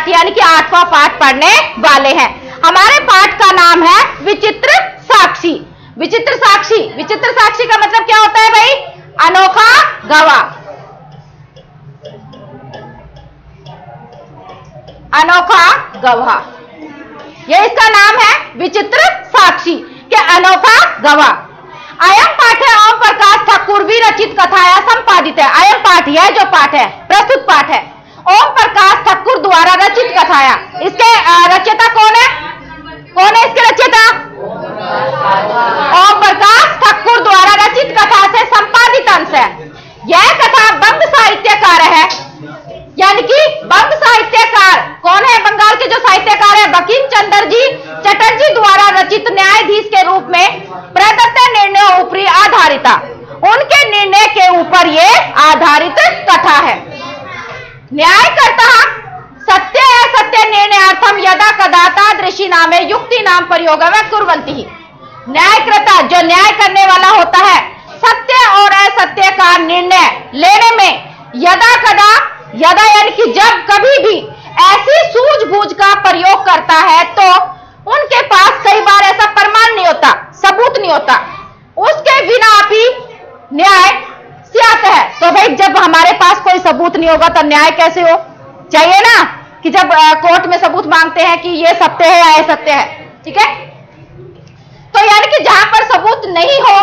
पाठ यानी कि 8वां पाठ पढ़ने वाले हैं। हमारे पाठ का नाम है विचित्र साक्षी। विचित्र साक्षी, विचित्र साक्षी का मतलब क्या होता है भाई? अनोखा गवाह। अनोखा गवाह, यह इसका नाम है विचित्र साक्षी के अनोखा गवाह। अयम पाठ है ओम प्रकाश ठाकुर विरचित कथाया संपादित है। अयम पाठ, यह जो पाठ है प्रस्तुत पाठ है ओम प्रकाश ठाकुर द्वारा रचित कथाया। इसके रचयिता कौन है? कौन है इसके रचयिता? ओम प्रकाश ठाकुर द्वारा रचित कथा से संपादित अंश है। यह कथा बंग साहित्यकार है, यानी कि बंग साहित्यकार कौन है? बंगाल के जो साहित्यकार है बंकिम चंद्र जी चटर्जी द्वारा रचित न्यायाधीश के रूप में प्रदत्त निर्णयों ऊपरी आधारित, उनके निर्णय के ऊपर ये आधारित कथा है। न्यायकर्ता सत्य असत्य निर्णयार्थम यदा कदा तादृशी नामे युक्ति नाम प्रयोग व कुर्वन्ति। न्यायकर्ता जो न्याय करने वाला होता है सत्य और असत्य का निर्णय लेने में यदा कदा, यदा यानी कि जब कभी भी ऐसी सूझबूझ का प्रयोग करता है तो उनके पास कई बार ऐसा प्रमाण नहीं होता, सबूत नहीं होता, उसके बिना भी न्याय सियात है। तो भाई जब हमारे पास कोई सबूत नहीं होगा तो न्याय कैसे हो? चाहिए ना कि जब कोर्ट में सबूत मांगते हैं कि ये सत्य है या असत्य है, ठीक है? तो यानी कि जहां पर सबूत नहीं हो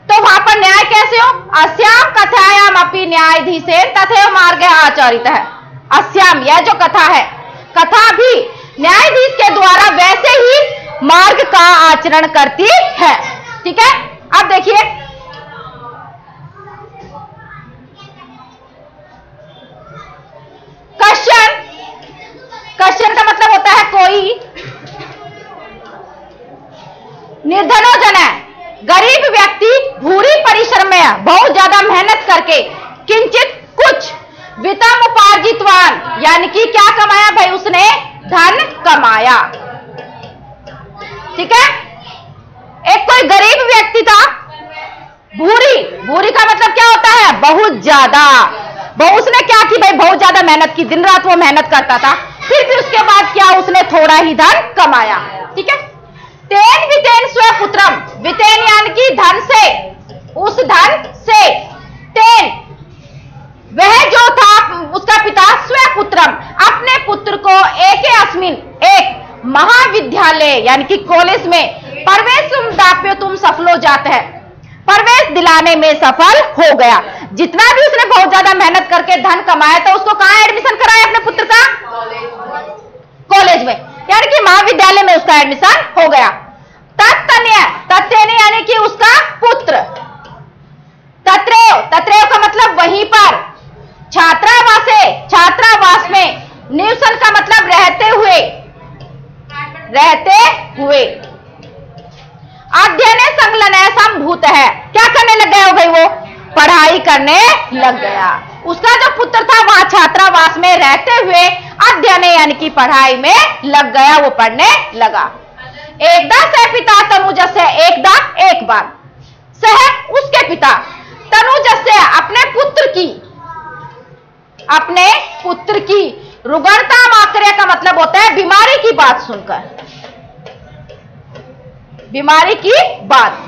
तो वहां पर न्याय कैसे हो? अस्याम कथायाम अपि न्यायाधीशेन तथैव मार्ग आचरित है। अस्याम, यह जो कथा है, कथा भी न्यायाधीश के द्वारा वैसे ही मार्ग का आचरण करती है, ठीक है? अब देखिए क्वेश्चन, क्वेश्चन का मतलब होता है कोई निर्धनों है, गरीब व्यक्ति भूरी परिश्रम में बहुत ज्यादा मेहनत करके किंचित कुछ वितम उपार्जितवान, यानी कि क्या कमाया भाई? उसने धन कमाया, ठीक है? एक कोई गरीब व्यक्ति था, भूरी, भूरी का मतलब क्या होता है? बहुत ज्यादा। उसने क्या की भाई? बहुत ज्यादा मेहनत की, दिन रात वो मेहनत करता था, फिर भी उसके बाद क्या? उसने थोड़ा ही धन कमाया, ठीक है? तेन वितेन स्वपुत्रम, वितेन यानी कि धन से, उस धन से, तेन वह जो था उसका पिता, स्वपुत्रम अपने पुत्र को एक अस्मिन, एक महाविद्यालय यानी कि कॉलेज में प्रवेश दाप्यो तुम सफल हो जाते हैं, प्रवेश दिलाने में सफल हो गया। जितना भी उसने बहुत ज्यादा मेहनत करके धन कमाया था उसको कहां एडमिशन कराया अपने पुत्र का? कॉलेज में, यानी कि महाविद्यालय में उसका एडमिशन हो गया। तत्तन्य, तत्तन्य यानी कि उसका पुत्र। तत्रेव, तत्रेव का मतलब वहीं पर। छात्रावासे, छात्रावास में। निवसन का मतलब रहते हुए, रहते हुए। अध्ययन संलग्न संभूत है, क्या करने लग गया हो भाई? वो पढ़ाई करने लग गया। उसका जो पुत्र था वहां छात्रावास में रहते हुए अध्ययन यानी कि पढ़ाई में लग गया, वो पढ़ने लगा। एकदा सह पिता तनुजस्य, एकदा एक बार, सह उसके पिता, तनुजस्य अपने पुत्र की, अपने पुत्र की, रुग्णता माक्र्य का मतलब होता है बीमारी की बात सुनकर, बीमारी की बात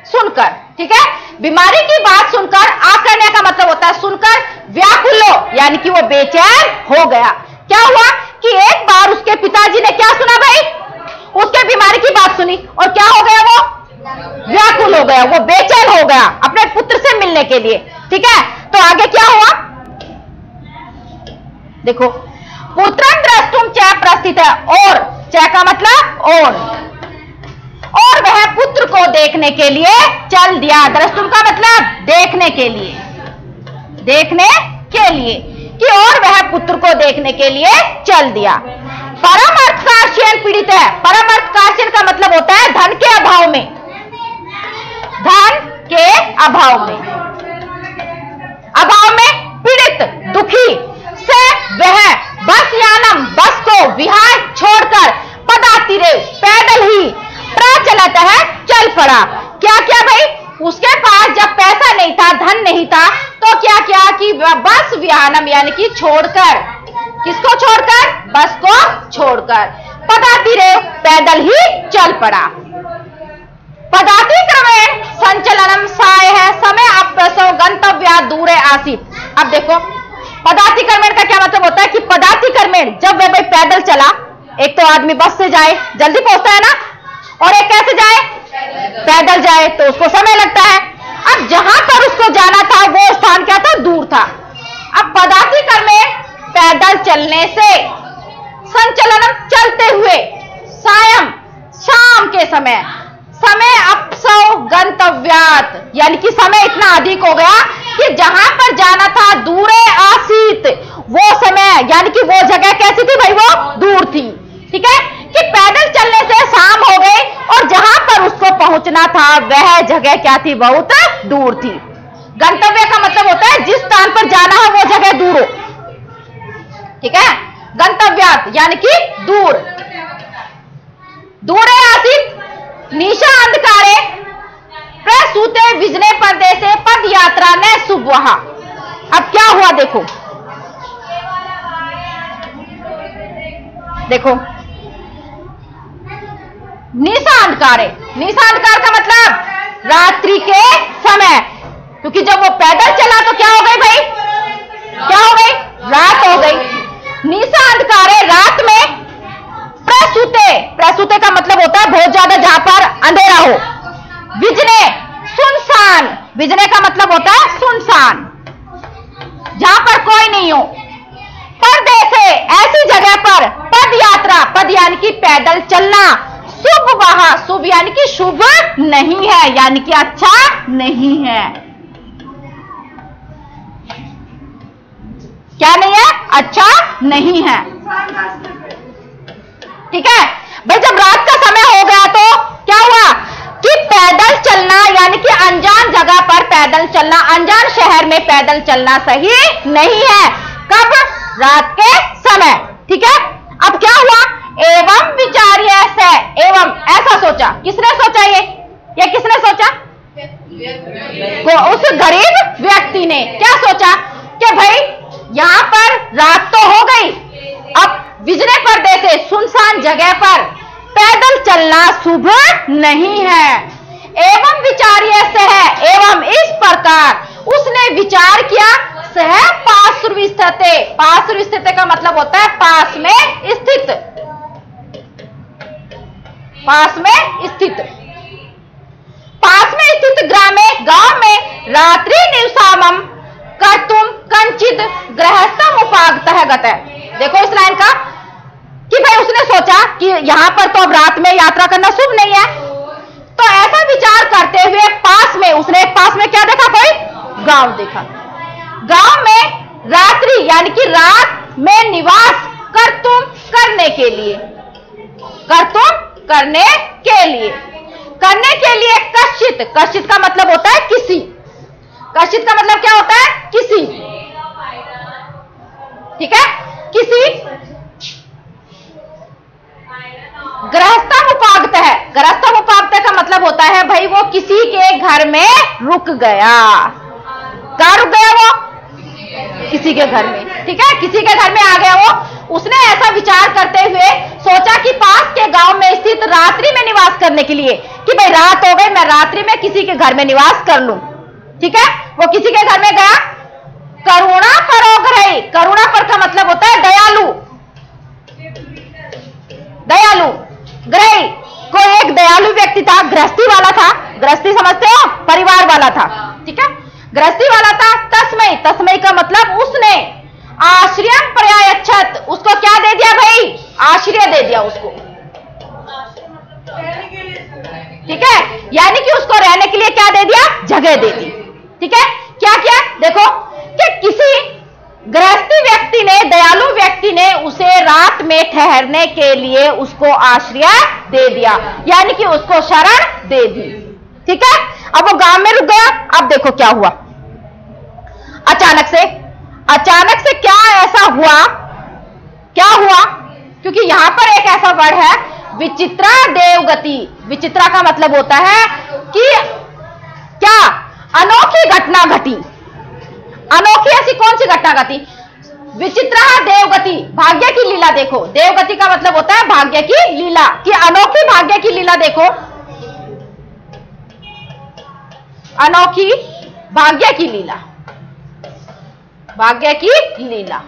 सुनकर, ठीक है? बीमारी की बात सुनकर, आकर्ण्य का मतलब होता है सुनकर, व्याकुलो यानी कि वो बेचैन हो गया। क्या हुआ कि एक बार उसके पिताजी ने क्या सुना भाई? उसके बीमारी की बात सुनी और क्या हो गया? वो व्याकुल हो गया, वो बेचैन हो गया अपने पुत्र से मिलने के लिए, ठीक है? तो आगे क्या हुआ देखो, पुत्रं द्रष्टुम च प्रस्थित है, और च का मतलब और वह पुत्र को देखने के लिए चल दिया। द्रष्टुम का मतलब देखने के लिए, देखने के लिए कि और वह पुत्र को देखने के लिए चल दिया। परम अर्थ काश्यन पीड़ित है, परम अर्थ काश्यन का मतलब होता है धन के अभाव में, धन के अभाव में, अभाव में पीड़ित, दुखी से वह बस यानम, बस को विहार छोड़कर पदातिरे पैदल ही प्रचलत है, चल पड़ा। क्या क्या भाई? उसके पास जब पैसा नहीं था, धन नहीं था, तो क्या किया कि बस व्यानम यानी कि छोड़कर, किसको छोड़कर? बस को छोड़कर पदाति रे पैदल ही चल पड़ा। पदाति क्रमेण संचलनम साय है समय अप्रसव गंतव्या दूरे आसीत। अब देखो पदाति क्रमेण का क्या मतलब होता है कि पदाति क्रमेण जब वह भाई पैदल चला, एक तो आदमी बस से जाए जल्दी पहुंचता है ना, और एक कैसे जाए? पैदल जाए तो उसको समय लगता है। अब जहां पर उसको जाना था वो स्थान क्या था? दूर था। अब पदाति क्रमेण पैदल चलने से संचलनम चलते हुए सायं शाम के समय समय अपसव गंतव्यात यानी कि समय इतना अधिक हो गया कि जहां पर जाना था दूरे आसीत, वो समय यानी कि वो जगह कैसी थी भाई? वो दूर थी। ठीक है कि पैदल चलने से शाम हो गई और जहां पर उसको पहुंचना था वह जगह क्या थी? बहुत दूर थी। गंतव्य का मतलब होता है जिस स्थान पर जाना है वो जगह दूर हो। ठीक है, गंतव्यात यानी कि दूर। दूरे आसीत निशा अंधकारे प्रसूते विजने पर्दे से पद यात्रा ने सुबह। अब क्या हुआ देखो, देखो निशा अंधकारे, निशा अंधकार का मतलब रात्रि के समय, क्योंकि जब वो पैदल चला तो क्या हो गई भाई? क्या हो गई? रात हो गई। निशा अंधकारे रात में प्रसूते, प्रसूते का मतलब होता है बहुत ज्यादा जहां पर अंधेरा हो। विजने सुनसान, विजने का मतलब होता है सुनसान, जहां पर कोई नहीं हो। पर्दे से ऐसी जगह पर पद यात्रा, पद यानी कि पैदल चलना, शुभ वहां, शुभ यानी कि शुभ नहीं है यानी कि अच्छा नहीं है। क्या नहीं है? अच्छा नहीं है। ठीक है भाई, जब रात का समय हो गया तो क्या हुआ कि पैदल चलना यानी कि अनजान जगह पर पैदल चलना, अनजान शहर में पैदल चलना सही नहीं है। कब? रात के समय। ठीक है, अब क्या हुआ? एवं विचार्य से, एवं ऐसा सोचा, किसने सोचा? ये किसने सोचा? उस गरीब व्यक्ति ने क्या सोचा कि भाई यहां पर रात तो हो गई, अब विजने पर्दे से सुनसान जगह पर पैदल चलना शुभ नहीं है। एवं विचार्य सह, एवं इस प्रकार उसने विचार किया। सह पार्श्व स्थित, पार्श्व स्थित का मतलब होता है पास में स्थित, पास में स्थित, पास में स्थित ग्रामे, गांव में रात्रि निवसामम कर्तुम कंचित गृहस्थम उपागतः गतः। देखो इस लाइन का कि भाई उसने सोचा कि यहां पर तो अब रात में यात्रा करना शुभ नहीं है, तो ऐसा विचार करते हुए पास में उसने, पास में क्या देखा भाई? गांव देखा। गांव में रात्रि यानी कि रात में निवास कर्तुम करने के लिए, कर्तुम करने के लिए, करने के लिए कश्चित, कश्चित का मतलब होता है किसी, कश्चित का मतलब क्या होता है? किसी। ठीक है, किसी गृहस्थम उपागत है, गृहस्थम उपागत का मतलब होता है भाई वो किसी के घर में रुक गया। कहां रुक गया? वो किसी के घर में। ठीक है, किसी के घर में आ गया वो। उसने ऐसा विचार करते हुए सोचा कि पास के गांव में स्थित रात्रि में निवास करने के लिए कि भाई रात हो गई, मैं रात्रि में किसी के घर में निवास कर लूं। ठीक है, वो किसी के घर में गया। करुणा परोग्रही, करुणा पर का मतलब होता है दयालु, दयालु ग्रही, कोई एक दयालु व्यक्ति था, गृहस्थी वाला था, गृहस्थी समझते हो? परिवार वाला था। ठीक है, गृहस्थी वाला था। तस्मय, तस्मय का मतलब उसने आश्रयम पर्यायच्छत, उसको क्या दे दिया भाई? आश्रय दे दिया उसको। ठीक है, यानी कि उसको रहने के लिए क्या दे दिया? जगह दे दी। ठीक है, क्या किया देखो कि किसी गृहस्थी व्यक्ति ने, दयालु व्यक्ति ने उसे रात में ठहरने के लिए उसको आश्रय दे दिया, यानी कि उसको शरण दे दी। ठीक है, अब वो गांव में रुक गया। अब देखो क्या हुआ, अचानक से क्या ऐसा हुआ, क्या हुआ? क्योंकि यहां पर एक ऐसा वर्ड है विचित्रा देवगति। विचित्रा का मतलब होता है कि क्या? अनोखी घटना घटी, अनोखी ऐसी कौन सी घटना घटी? विचित्रा देवगति, भाग्य की लीला देखो। देवगति का मतलब होता है भाग्य की लीला, कि अनोखी भाग्य की लीला देखो, अनोखी भाग्य की लीला, भाग्य की लीला।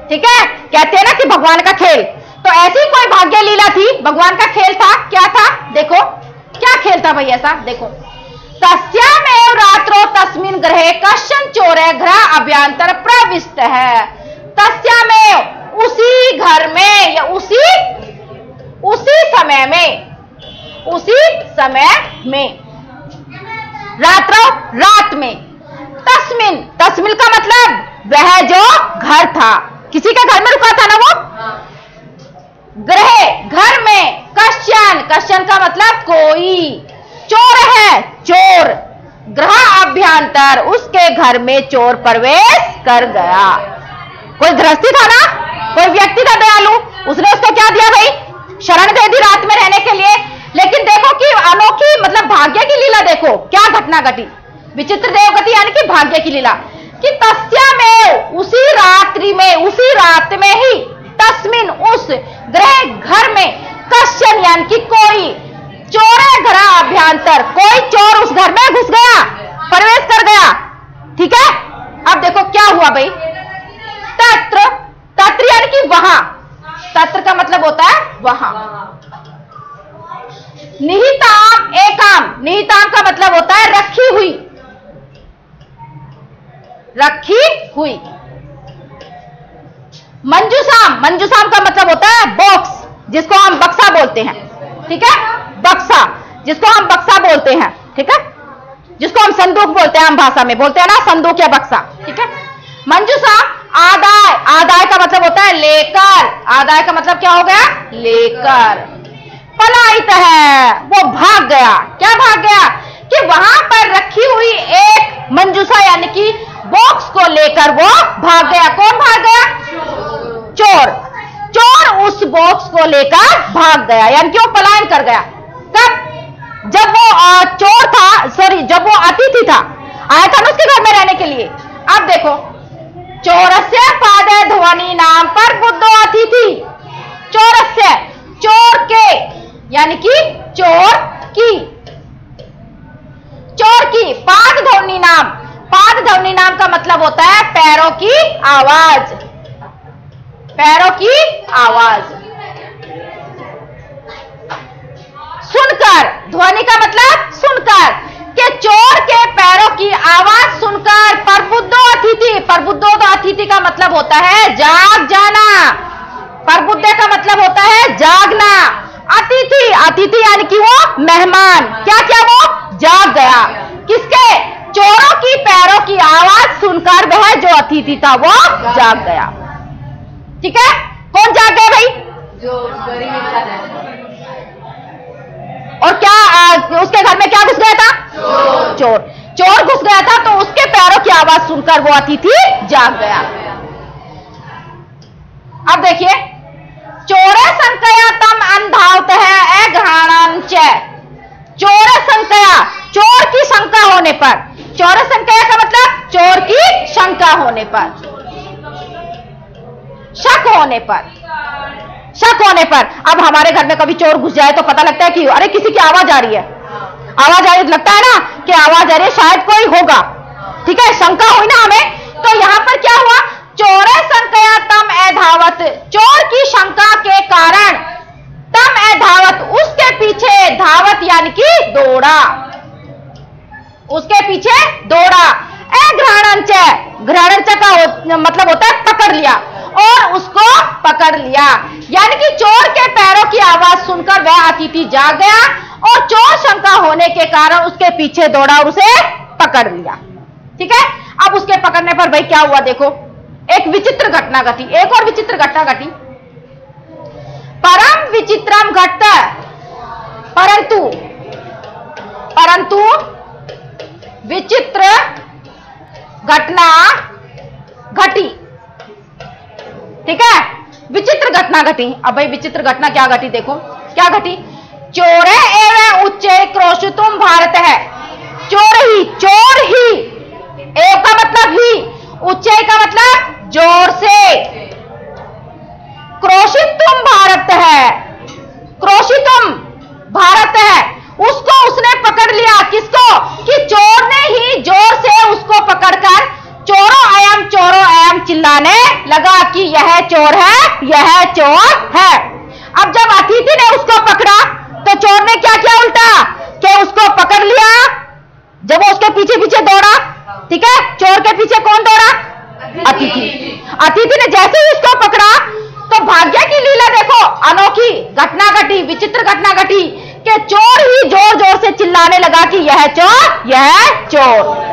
ठीक है, कहते हैं ना कि भगवान का खेल, तो ऐसी कोई भाग्य लीला थी, भगवान का खेल था। क्या था? देखो क्या खेल था भाई ऐसा, देखो। तस्यामेव रात्रो तस्मिन् ग्रहे कश्चन चोरः गृह अभ्यंतर प्रविष्ट है। तस्यामेव, उसी घर में या उसी समय में, उसी समय में, रात्रो रात में, तस्मिन, तस्मिन का मतलब वह जो घर था, किसी के घर में रुका था ना वो, ग्रह घर में, कश्चन, कश्चन का मतलब कोई, चोर है चोर, गृह अभ्यंतर, उसके घर में चोर प्रवेश कर गया। कोई गृहस्थी था ना, कोई व्यक्ति था दयालु, उसने उसको क्या दिया भाई? शरण दे दी रात में रहने के लिए। लेकिन देखो कि अनोखी मतलब भाग्य की लीला देखो, क्या घटना घटी? विचित्र देवगति यानी कि भाग्य की लीला, कि तस्या में, उसी रात्रि में, उसी रात में ही, तस्मिन उस गृह घर में, कश्चन यानी कि कोई, चोरे घर अभ्यंतर, कोई चोर उस घर में घुस गया, प्रवेश कर गया। ठीक है, अब देखो क्या हुआ भाई? तत्र, तत्र यानी कि वहां, तत्र का मतलब होता है वहां। निहिताम एकाम, निहिताम का मतलब होता है रखी हुई, रखी हुई। मंजूसाम, मंजूसाम का मतलब होता है बॉक्स, जिसको हम बक्सा बोलते हैं। ठीक है, बक्सा, जिसको हम बक्सा बोलते हैं। ठीक है, जिसको हम संदूक बोलते हैं, हम भाषा में बोलते हैं ना संदूक या बक्सा। ठीक है, मंजूसा आदाय, आदाय का मतलब होता है लेकर, आदाय का मतलब क्या हो गया? लेकर। पलायित है, वो भाग गया। क्या भाग गया? कि वहां पर रखी हुई एक मंजूसा यानी कि बॉक्स को लेकर वो भाग गया। कौन भाग गया? चोर। चोर उस बॉक्स को लेकर भाग गया, यानी कि वो पलायन कर गया। कब? जब वो चोर था, सॉरी, जब वो अतिथि था, आया था ना उसके घर में रहने के लिए। अब देखो, चोरस्य पादे ध्वनि नाम पर बुद्धो अतिथि। चोरस्य, चोर के, यानी कि चोर की, चोर की, पाद ध्वनि नाम, पाद ध्वनि नाम का मतलब होता है पैरों की आवाज, पैरों की आवाज। सुनकर, ध्वनि का मतलब सुनकर, के चोर के पैरों की आवाज सुनकर प्रबुद्धो अतिथि, प्रबुद्धो तो अतिथि का मतलब होता है जाग जाना, प्रबुद्धे का मतलब होता है जागना। अतिथि, अतिथि यानी कि वो मेहमान, क्या क्या? वो जाग गया। किसके? चोरों की पैरों की आवाज सुनकर वह जो अतिथि था वो जाग गया। ठीक है, कौन जाग गया भाई? जो और क्या उसके घर में क्या घुस गया था? चोर। चोर घुस गया था, तो उसके पैरों की आवाज सुनकर वो अतिथि जाग गया। अब देखिए, चोरे संकया तम अंधावत है अघ्राणंच। चोरे संकया, चोर की शंका होने पर, चोर संकया का मतलब चोर की शंका होने पर, शक होने पर, शक होने पर। अब हमारे घर में कभी चोर घुस जाए तो पता लगता है कि अरे किसी की आवाज आ रही है, आवाज आ रही, लगता है ना कि आवाज आ रही है, शायद कोई होगा। ठीक है, शंका हुई ना हमें। तो यहां पर क्या हुआ? चोरे संकया तम अधावत, चोर की शंका के कारण, तम अधावत, उसके पीछे, धावत यानी कि दौड़ा, उसके पीछे दौड़ा। अघ्राणंच, घ्राणंच का मतलब होता है पकड़ लिया, और उसको पकड़ लिया, यानी कि चोर के पैरों की आवाज सुनकर वह अतिथि जाग गया, और चोर शंका होने के कारण उसके पीछे दौड़ा और उसे पकड़ लिया। ठीक है, अब उसके पकड़ने पर भाई क्या हुआ? देखो, एक विचित्र घटना घटी, एक और विचित्र घटना घटी। परम विचित्रम घटत, परंतु, परंतु विचित्र घटना घटी। ठीक है, विचित्र घटना घटी। अब भाई विचित्र घटना क्या घटी? देखो क्या घटी। चोरे एवं उच्चे क्रोशुतुम भारत है। चोर ही, चोर ही, एव का मतलब ही, भारत है, उसको उसने पकड़ लिया। किसको? कि चोर ने ही जोर से उसको पकड़कर चोरो अयम चिल्लाने लगा कि यह चोर है, यह चोर है। अब जब अतिथि ने उसको पकड़ा तो चोर ने क्या किया उल्टा, कि उसको पकड़ लिया। जब वो उसके पीछे पीछे दौड़ा, ठीक है, चोर के पीछे कौन दौड़ा? अतिथि। अतिथि ने जैसे ही उसको पकड़ा तो भाग्य की लीला देखो, अनोखी घटना घटी, विचित्र घटना घटी कि चोर ही जोर जोर से चिल्लाने लगा कि यह चोर, यह चोर।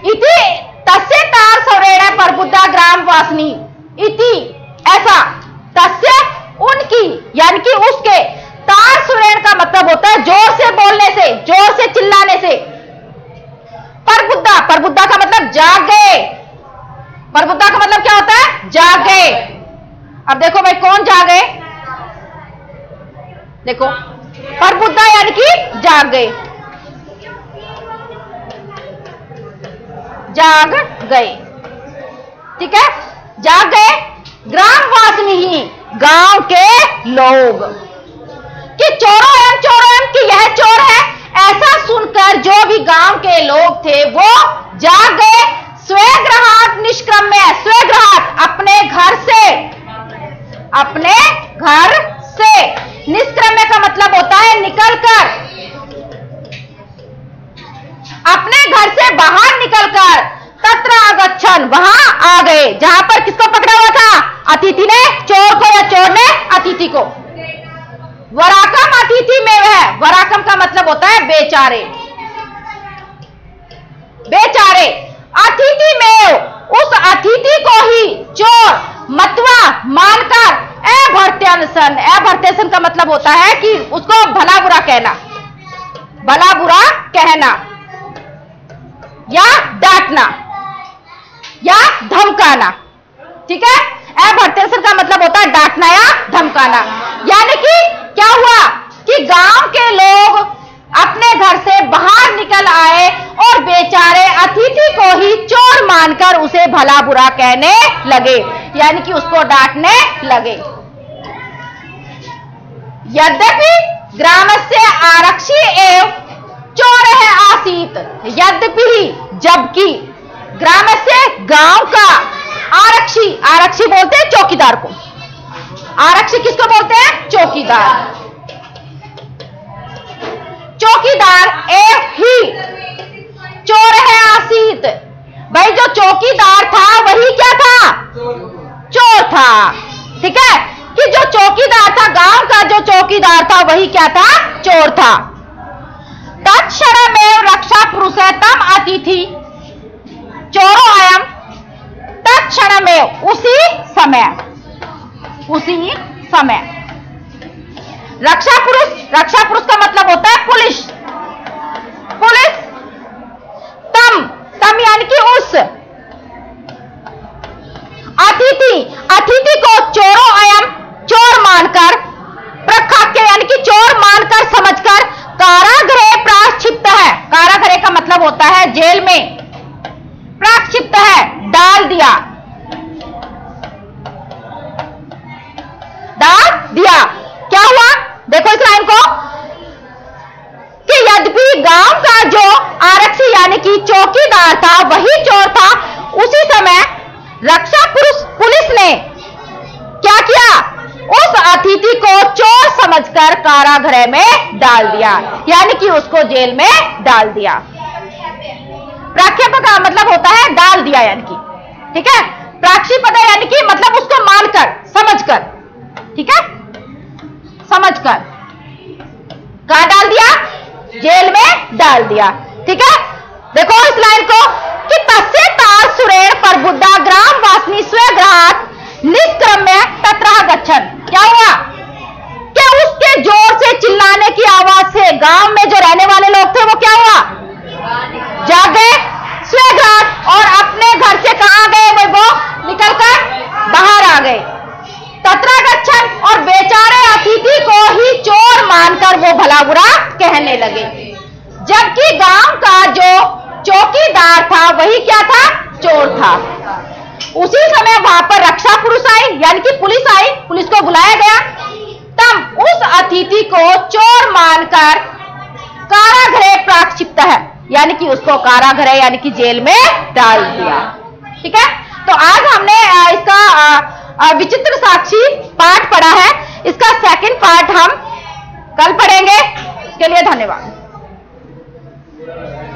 इति तस्य तार सौरेण परबुद्धा ग्राम वासनी। इति ऐसा, तस्य उनकी, यानी कि उसके, तार सुरेण का मतलब होता है जोर से बोलने से, जोर से चिल्लाने से। परबुद्धा, परबुद्धा का मतलब जाग गए। परबुद्धा का मतलब क्या होता है? जाग गए। अब देखो भाई कौन जाग गए? देखो परबुद्धा यानी कि जाग गए, जाग गए, ठीक है, जाग गए। ग्रामवासिनी ही, गांव के लोग, कि चोरो एम कि यह चोर है, ऐसा सुनकर जो भी गांव के लोग थे वो जाग गए। स्वेग्रहात निष्क्रम्य, स्वेग्रहात अपने घर से, अपने घर से, निष्क्रम्य का मतलब होता है निकलकर, अपने घर से बाहर निकलकर, तत्र आगच्छन वहां आ गए, जहां पर किसको पकड़ा हुआ था? अतिथि ने चोर को, या चोर ने अतिथि को। वराकम अतिथि में है, वराकम का मतलब होता है बेचारे, बेचारे। अतिथि में उस अतिथि को ही चोर मतवा मानकर अभर्त्यसन, अभर्त्यसन का मतलब होता है कि उसको भला बुरा कहना, भला बुरा कहना या डांटना या धमकाना, ठीक है। अभर्त्यसन का मतलब होता है डांटना या धमकाना। यानी कि क्या हुआ कि गांव के लोग अपने घर से बाहर निकल आए और बेचारे अतिथि को ही चोर मानकर उसे भला बुरा कहने लगे, यानी कि उसको डांटने लगे। यद्यपि ग्रामस्य आरक्षी एवं चोर है आसीत, यद्यपि जबकि ग्रामस्य गांव का आरक्षी, आरक्षी बोलते हैं चौकीदार को, आरक्षी किसको बोलते हैं? चौकीदार। चौकीदार एक ही चोर है आसीत, भाई जो चौकीदार था वही क्या था? चोर था, ठीक है, कि जो चौकीदार था, गांव का जो चौकीदार था वही क्या था? चोर था। तत्क्षणमेव रक्षा पुरुषोत्तम अतिथि चोरो अयम, तत्क्षणमेव उसी समय, उसी समय। रक्षा पुरुष, रक्षा पुरुष का मतलब होता है पुलिस, पुलिस। तम, तम यानी कि उस अतिथि, अतिथि को चोरो अयम, चोर मानकर, प्रखाक्य यानी कि चोर मानकर समझकर, कारागृह प्रायश्चित्त है, कारागृह का मतलब होता है जेल में, प्रायश्चित्त है डाल दिया, डाल दिया। क्या हुआ? देखो इस लाइन को, कि यद्यपि गांव का जो आरक्षी यानी कि चौकीदार था वही चोर था, उसी समय रक्षा पुरुष पुलिस ने क्या किया? उस अतिथि को चोर समझकर कारागृह में डाल दिया, यानी कि उसको जेल में डाल दिया। प्राक्षेप का मतलब होता है डाल दिया, यानी कि, ठीक है, प्राक्षेपद यानी कि मतलब उसको मानकर, समझकर, ठीक है, समझकर। कहां डाल दिया? जेल में डाल दिया, ठीक है। देखो इस लाइन को, कि तस्य तार सुरेण परबुद्धा ग्राम वासनी स्वेग्रहात निष्क्रम्य तत्रः गच्छन्। क्या हुआ? कि उसके जोर से चिल्लाने की आवाज से गांव में जो रहने वाले लोग थे वो क्या हुआ? जाग गए, स्वेग्रहात, और अपने घर से कहां गए? वो निकलकर बाहर आ गए। तत्र गच्छन्, और बेचारे अतिथि को ही चोर मानकर वो भला बुरा कहने लगे, जबकि गांव का जो चौकीदार था वही क्या था? चोर था। उसी समय वहां पर रक्षा पुरुष आई, यानी कि पुलिस आई, पुलिस को बुलाया गया। तब उस अतिथि को चोर मानकर कारागृह प्रायश्चित है, यानी कि उसको कारागृह यानी कि जेल में डाल दिया। ठीक है, तो आज हमने इसका विचित्र साक्षी पाठ पढ़ा है। इसका सेकंड पार्ट हम कल पढ़ेंगे। इसके लिए धन्यवाद।